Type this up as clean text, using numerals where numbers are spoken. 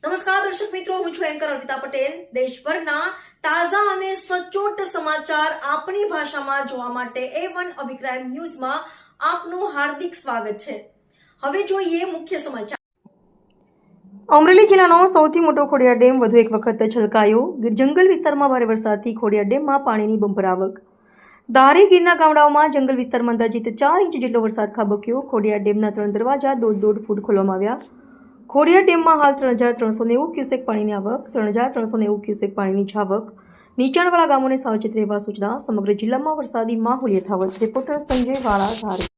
નમસ્કાર દર્શક મિત્રો, હું છું એન્કર અર્પિતા પટેલ। દેશભરના તાજા અને સચોટ સમાચાર આપણી ભાષામાં જોવા માટે A1 અભિપ્રાય ન્યૂઝમાં આપનું હાર્દિક સ્વાગત છે। હવે જોઈએ મુખ્ય સમાચાર। અમરેલી જિલ્લાનો સૌથી મોટો ખોડિયાર ડેમ વધુ એક વખત છલકાયો। ગીર જંગલ વિસ્તારમાં ભારે વરસાદથી ખોડિયાર ડેમમાં પાણીની બમ્પર આવક। ધારી ગીરના ગામડાઓમાં જંગલ વિસ્તારમાં અંદાજિત 4 ઇંચ જેટલો વરસાદ ખાબક્યો। ખોડિયાર ડેમના 3 દરવાજા 1.5 ફૂટ ખોલવામાં આવ્યા। ખોડિયાર ડેમમાં હાલ 3390 ક્યુસેક પાણીની આવક, 3390 ક્યુસેક પાણીની જાવક। નીચાણવાળા ગામોને સાવચેત રહેવા સૂચના। સમગ્ર જિલ્લામાં વરસાદી માહોલ યથાવત। રિપોર્ટર સંજય વાળા, ધારી।